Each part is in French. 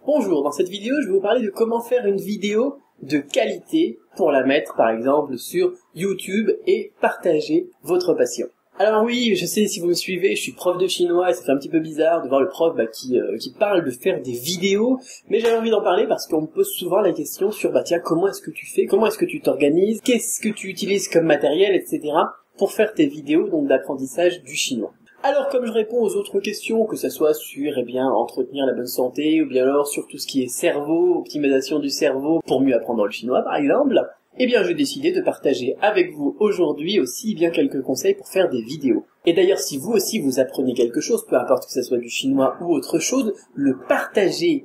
Bonjour, dans cette vidéo, je vais vous parler de comment faire une vidéo de qualité pour la mettre par exemple sur YouTube et partager votre passion. Alors oui, je sais, si vous me suivez, je suis prof de chinois et ça fait un petit peu bizarre de voir le prof qui parle de faire des vidéos, mais j'avais envie d'en parler parce qu'on me pose souvent la question sur tiens, comment est-ce que tu fais, comment est-ce que tu t'organises, qu'est-ce que tu utilises comme matériel, etc. pour faire tes vidéos donc d'apprentissage du chinois. Alors comme je réponds aux autres questions, que ce soit sur entretenir la bonne santé, ou bien alors sur tout ce qui est cerveau, optimisation du cerveau pour mieux apprendre le chinois par exemple, j'ai décidé de partager avec vous aujourd'hui aussi quelques conseils pour faire des vidéos. Et d'ailleurs, si vous aussi vous apprenez quelque chose, peu importe que ce soit du chinois ou autre chose, le partagez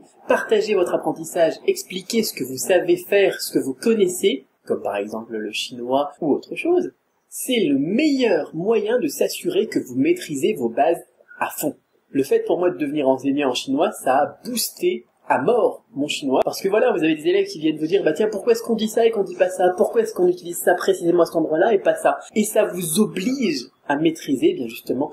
votre apprentissage, expliquez ce que vous savez faire, ce que vous connaissez, comme par exemple le chinois ou autre chose, c'est le meilleur moyen de s'assurer que vous maîtrisez vos bases à fond. Le fait pour moi de devenir enseignant en chinois, ça a boosté à mort mon chinois, parce que voilà, vous avez des élèves qui viennent vous dire tiens, pourquoi est-ce qu'on dit ça et qu'on dit pas ça, pourquoi est-ce qu'on utilise ça précisément à cet endroit-là et pas ça, et ça vous oblige à maîtriser bien justement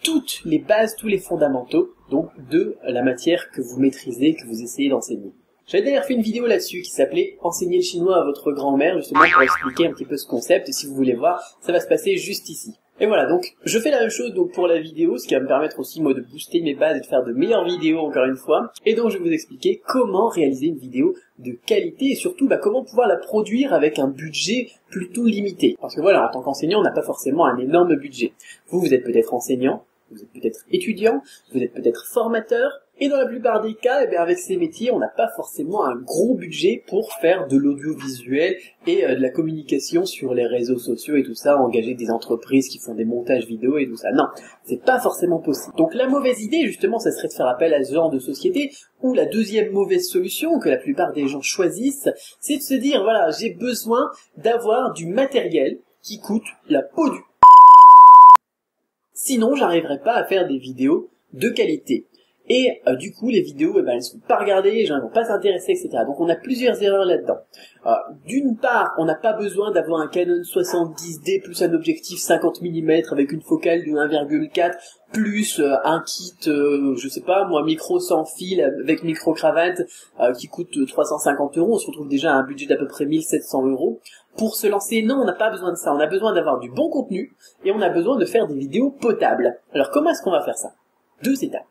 toutes les bases, tous les fondamentaux donc de la matière que vous maîtrisez, que vous essayez d'enseigner. J'avais d'ailleurs fait une vidéo là-dessus qui s'appelait « Enseigner le chinois à votre grand-mère » justement pour expliquer un petit peu ce concept, et si vous voulez voir, ça va se passer juste ici. Et voilà, donc je fais la même chose donc pour la vidéo, ce qui va me permettre aussi moi de booster mes bases et de faire de meilleures vidéos encore une fois. Et donc je vais vous expliquer comment réaliser une vidéo de qualité et surtout comment pouvoir la produire avec un budget plutôt limité. Parce que voilà, en tant qu'enseignant, on n'a pas forcément un énorme budget. Vous êtes peut-être enseignant, vous êtes peut-être étudiant, vous êtes peut-être formateur, et dans la plupart des cas, avec ces métiers, on n'a pas forcément un gros budget pour faire de l'audiovisuel et de la communication sur les réseaux sociaux et tout ça, engager des entreprises qui font des montages vidéo et tout ça. Non, c'est pas forcément possible. Donc la mauvaise idée, justement, ça serait de faire appel à ce genre de société, ou la deuxième mauvaise solution que la plupart des gens choisissent, c'est de se dire, voilà, j'ai besoin d'avoir du matériel qui coûte la peau du... Sinon, j'arriverai pas à faire des vidéos de qualité. Et du coup, les vidéos, elles ne sont pas regardées, les gens ne vont pas s'intéresser, etc. Donc on a plusieurs erreurs là-dedans. D'une part, on n'a pas besoin d'avoir un Canon 70D plus un objectif 50 mm avec une focale de 1,4 plus un kit, micro sans fil avec micro-cravate qui coûte 350 €. On se retrouve déjà à un budget d'à peu près 1700 €. Pour se lancer, non, on n'a pas besoin de ça. On a besoin d'avoir du bon contenu et on a besoin de faire des vidéos potables. Alors comment est-ce qu'on va faire ça? 2 étapes.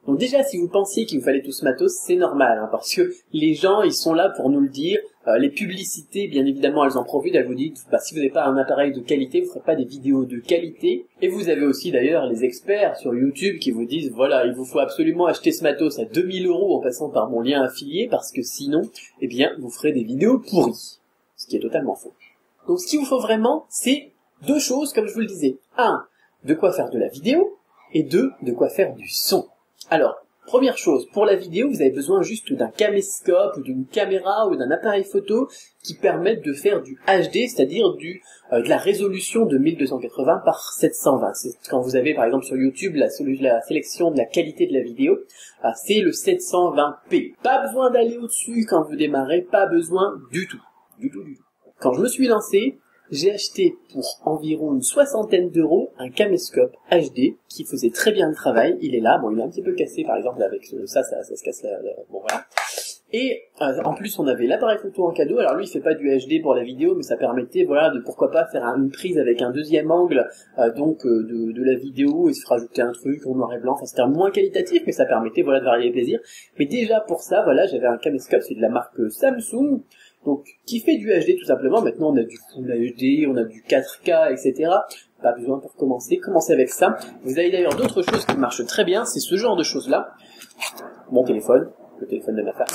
Donc déjà, si vous pensiez qu'il vous fallait tout ce matos, c'est normal, parce que les gens, ils sont là pour nous le dire. Les publicités, bien évidemment, elles en profitent, elles vous disent, si vous n'avez pas un appareil de qualité, vous ne ferez pas des vidéos de qualité. Et vous avez aussi d'ailleurs les experts sur YouTube qui vous disent, voilà, il vous faut absolument acheter ce matos à 2000 € en passant par mon lien affilié, parce que sinon, vous ferez des vidéos pourries. Ce qui est totalement faux. Donc ce qu'il vous faut vraiment, c'est 2 choses, comme je vous le disais. 1, de quoi faire de la vidéo, et 2, de quoi faire du son. Alors, première chose, pour la vidéo, vous avez besoin juste d'un caméscope, ou d'une caméra, ou d'un appareil photo qui permettent de faire du HD, c'est-à-dire de la résolution de 1280 par 720. C'est quand vous avez, par exemple, sur YouTube, la sélection de la qualité de la vidéo, c'est le 720p. Pas besoin d'aller au-dessus quand vous démarrez, pas besoin du tout. Du tout. Quand je me suis lancé, j'ai acheté pour environ une 60aine € un caméscope HD qui faisait très bien le travail. Il est là, il est un petit peu cassé par exemple avec ça se casse voilà. Et en plus on avait l'appareil photo en cadeau. Alors lui il fait pas du HD pour la vidéo, mais ça permettait de pourquoi pas faire une prise avec un deuxième angle de la vidéo et se rajouter un truc en noir et blanc. Enfin c'était moins qualitatif, mais ça permettait de varier les plaisirs. Mais déjà pour ça j'avais un caméscope, c'est de la marque Samsung. Donc, qui fait du HD tout simplement. Maintenant, on a du Full HD, on a du 4K, etc. Pas besoin pour commencer. Commencez avec ça. Vous avez d'ailleurs d'autres choses qui marchent très bien. C'est ce genre de choses-là. Mon téléphone, le téléphone de ma femme,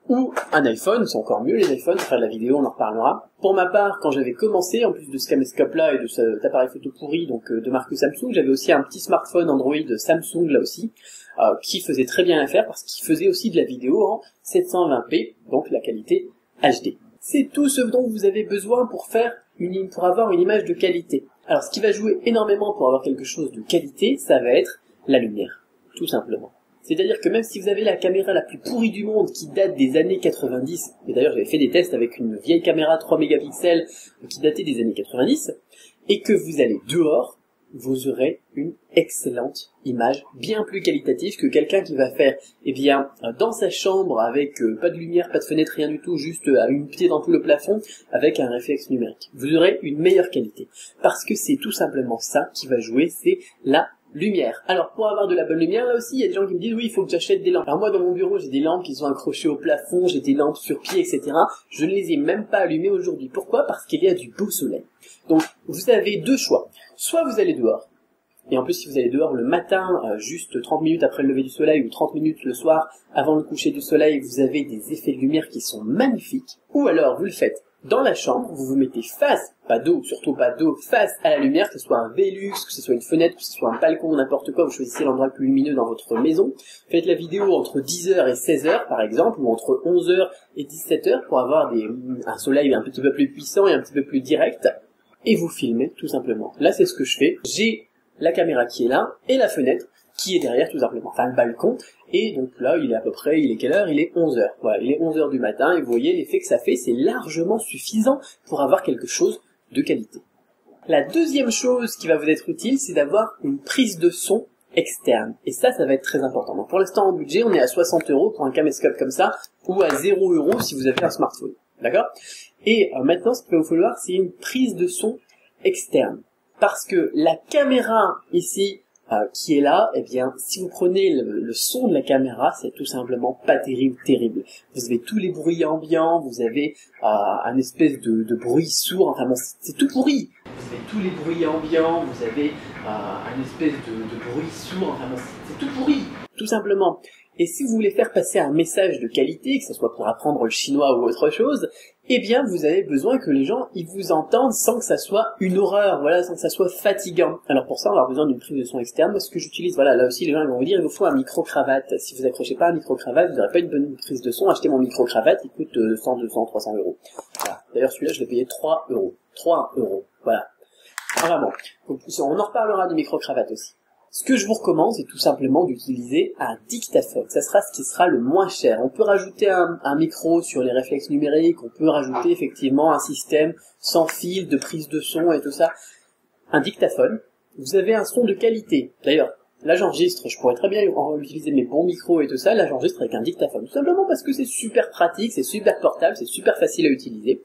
ou un iPhone, c'est encore mieux les iPhones. Faire de la vidéo, on en reparlera. Pour ma part, quand j'avais commencé, en plus de ce caméscope-là et de cet appareil photo pourri, donc de marque Samsung, j'avais aussi un petit smartphone Android Samsung là aussi, qui faisait très bien l'affaire parce qu'il faisait aussi de la vidéo en 720p, donc la qualité HD. C'est tout ce dont vous avez besoin pour avoir une image de qualité. Alors, ce qui va jouer énormément pour avoir quelque chose de qualité, ça va être la lumière. Tout simplement. C'est-à-dire que même si vous avez la caméra la plus pourrie du monde qui date des années 90, et d'ailleurs j'avais fait des tests avec une vieille caméra 3 mégapixels qui datait des années 90, et que vous allez dehors, vous aurez une excellente image, bien plus qualitative que quelqu'un qui va faire, eh bien, dans sa chambre avec pas de lumière, pas de fenêtre, rien du tout, juste une petite ampoule au plafond avec un réflexe numérique. Vous aurez une meilleure qualité. Parce que c'est tout simplement ça qui va jouer, c'est la lumière. Alors pour avoir de la bonne lumière, là aussi il y a des gens qui me disent oui il faut que j'achète des lampes. Alors moi dans mon bureau j'ai des lampes qui sont accrochées au plafond, j'ai des lampes sur pied, etc. Je ne les ai même pas allumées aujourd'hui. Pourquoi? Parce qu'il y a du beau soleil. Donc vous avez deux choix. Soit vous allez dehors, et en plus si vous allez dehors le matin, juste 30 minutes après le lever du soleil ou 30 minutes le soir avant le coucher du soleil, vous avez des effets de lumière qui sont magnifiques. Ou alors vous le faites dans la chambre, vous vous mettez face, pas d'eau, surtout pas d'eau, face à la lumière, que ce soit un Velux, que ce soit une fenêtre, que ce soit un balcon, n'importe quoi, vous choisissez l'endroit le plus lumineux dans votre maison. Faites la vidéo entre 10h et 16h par exemple, ou entre 11h et 17h pour avoir un soleil un petit peu plus puissant et un petit peu plus direct. Et vous filmez tout simplement. Là c'est ce que je fais. J'ai la caméra qui est là et la fenêtre qui est derrière tout simplement, enfin le balcon. Et donc là, il est quelle heure? Il est 11h. Voilà, il est 11h du matin et vous voyez l'effet que ça fait, c'est largement suffisant pour avoir quelque chose de qualité. La deuxième chose qui va vous être utile, c'est d'avoir une prise de son externe. Et ça va être très important. Donc pour l'instant en budget, on est à 60 € pour un caméscope comme ça, ou à 0 € si vous avez un smartphone. D'accord? Et maintenant, ce qu'il va vous falloir, c'est une prise de son externe. Parce que la caméra ici, qui est là, eh bien, si vous prenez le son de la caméra, c'est tout simplement pas terrible. Vous avez tous les bruits ambiants, vous avez un espèce de bruit sourd, enfin bon, c'est tout pourri. Vous avez tous les bruits ambiants, vous avez un espèce de bruit sourd, enfin bon, c'est tout pourri, tout simplement. Et si vous voulez faire passer un message de qualité, que ce soit pour apprendre le chinois ou autre chose, eh bien vous avez besoin que les gens ils vous entendent sans que ça soit une horreur, voilà, sans que ça soit fatigant. Alors pour ça on va avoir besoin d'une prise de son externe. Moi ce que j'utilise, voilà, là aussi les gens ils vont vous dire il vous faut un micro-cravate. Si vous accrochez pas un micro-cravate, vous n'aurez pas une bonne prise de son. Achetez mon micro-cravate, il coûte 100, 200, 300 €. Voilà. D'ailleurs celui-là je l'ai payé 3 €. 3 €, voilà. Vraiment. Donc, on en reparlera du micro-cravate aussi. Ce que je vous recommande, c'est tout simplement d'utiliser un dictaphone. Ça sera ce qui sera le moins cher. On peut rajouter un micro sur les réflexes numériques, on peut rajouter effectivement un système sans fil de prise de son et tout ça. Un dictaphone, vous avez un son de qualité. D'ailleurs, là j'enregistre, je pourrais très bien utiliser mes bons micros et tout ça, là j'enregistre avec un dictaphone. Tout simplement parce que c'est super pratique, c'est super portable, c'est super facile à utiliser.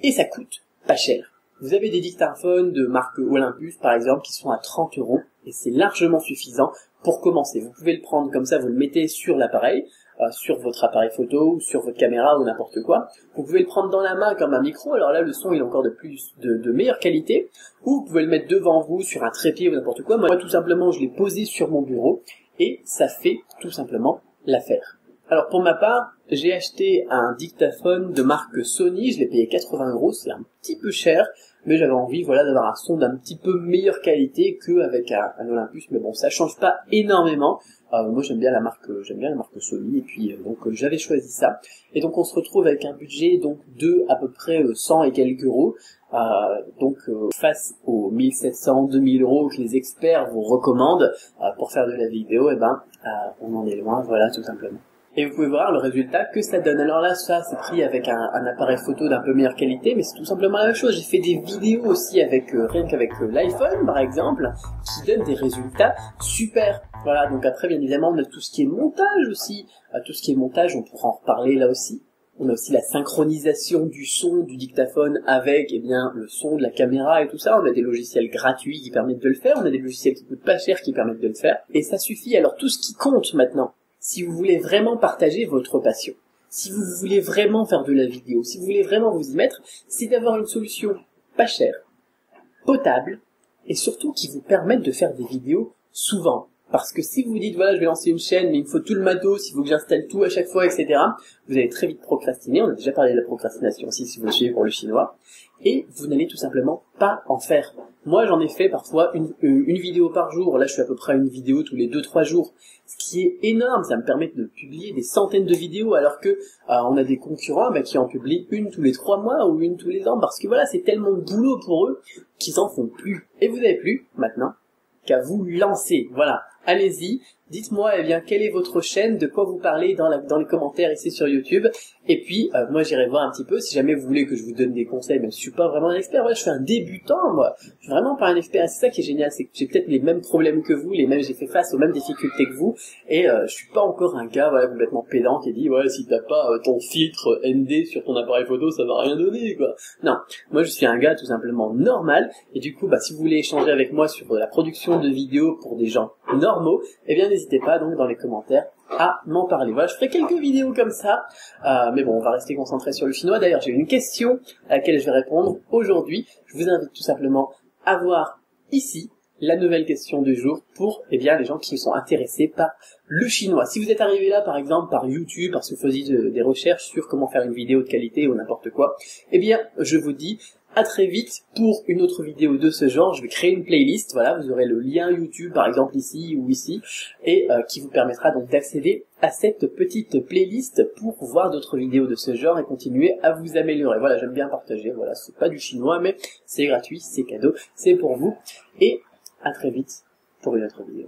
Et ça coûte pas cher. Vous avez des dictaphones de marque Olympus, par exemple, qui sont à 30 €, et c'est largement suffisant pour commencer. Vous pouvez le prendre comme ça, vous le mettez sur l'appareil, sur votre appareil photo, ou sur votre caméra, ou n'importe quoi. Vous pouvez le prendre dans la main comme un micro, alors là, le son, il est encore de meilleure qualité, ou vous pouvez le mettre devant vous, sur un trépied, ou n'importe quoi. Moi, tout simplement, je l'ai posé sur mon bureau, et ça fait tout simplement l'affaire. Alors pour ma part, j'ai acheté un dictaphone de marque Sony, je l'ai payé 80 €, c'est un petit peu cher, mais j'avais envie voilà d'avoir un son d'un petit peu meilleure qualité qu'avec un Olympus, mais bon ça change pas énormément. Moi j'aime bien la marque Sony et puis j'avais choisi ça. Et donc on se retrouve avec un budget donc de à peu près 100 et quelques euros. Face aux 1700, 2000 € que les experts vous recommandent pour faire de la vidéo, on en est loin, voilà tout simplement. Et vous pouvez voir le résultat que ça donne. Alors là, ça, c'est pris avec un appareil photo d'un peu meilleure qualité, mais c'est tout simplement la même chose. J'ai fait des vidéos aussi avec rien qu'avec l'iPhone, par exemple, qui donnent des résultats super. Voilà, donc après, bien évidemment, on a tout ce qui est montage aussi. Tout ce qui est montage, on pourra en reparler là aussi. On a aussi la synchronisation du son du dictaphone avec, le son de la caméra et tout ça. On a des logiciels gratuits qui permettent de le faire. On a des logiciels qui coûtent pas cher qui permettent de le faire. Et ça suffit. Alors, tout ce qui compte maintenant, si vous voulez vraiment partager votre passion, si vous voulez vraiment faire de la vidéo, si vous voulez vraiment vous y mettre, c'est d'avoir une solution pas chère, potable, et surtout qui vous permette de faire des vidéos souvent. Parce que si vous vous dites, voilà, je vais lancer une chaîne, mais il me faut tout le matos, il faut que j'installe tout à chaque fois, etc., vous allez très vite procrastiner. On a déjà parlé de la procrastination aussi, si vous le suivez pour le chinois. Et vous n'allez tout simplement pas en faire. Moi, j'en ai fait parfois une vidéo par jour. Là, je suis à peu près à une vidéo tous les 2-3 jours. Ce qui est énorme. Ça me permet de publier des centaines de vidéos, alors que on a des concurrents qui en publient une tous les 3 mois ou une tous les ans. Parce que voilà, c'est tellement de boulot pour eux qu'ils en font plus. Et vous n'avez plus, maintenant, qu'à vous lancer. Voilà. allez-y, dites-moi eh bien quelle est votre chaîne, de quoi vous parlez dans les commentaires ici sur YouTube, et puis moi j'irai voir un petit peu si jamais vous voulez que je vous donne des conseils, même si je suis pas vraiment un expert, voilà, je suis un débutant moi, je suis vraiment pas un expert, c'est ça qui est génial, c'est que j'ai peut-être les mêmes problèmes que vous, j'ai fait face aux mêmes difficultés que vous, et je suis pas encore un gars voilà complètement pédant qui dit ouais si t'as pas ton filtre ND sur ton appareil photo ça va rien donner quoi. Non, moi je suis un gars tout simplement normal, et du coup si vous voulez échanger avec moi sur la production de vidéos pour des gens normaux, eh bien n'hésitez pas donc dans les commentaires à m'en parler. Voilà, je ferai quelques vidéos comme ça, mais bon, on va rester concentré sur le chinois. D'ailleurs, j'ai une question à laquelle je vais répondre aujourd'hui. Je vous invite tout simplement à voir ici la nouvelle question du jour pour eh bien les gens qui sont intéressés par le chinois. Si vous êtes arrivé là par exemple par YouTube, parce que vous faisiez des recherches sur comment faire une vidéo de qualité ou n'importe quoi, eh bien je vous dis à très vite pour une autre vidéo de ce genre. Je vais créer une playlist, voilà, vous aurez le lien YouTube par exemple ici ou ici, et qui vous permettra donc d'accéder à cette petite playlist pour voir d'autres vidéos de ce genre et continuer à vous améliorer. Voilà, j'aime bien partager, voilà, c'est pas du chinois mais c'est gratuit, c'est cadeau, c'est pour vous, et à très vite pour une autre vidéo.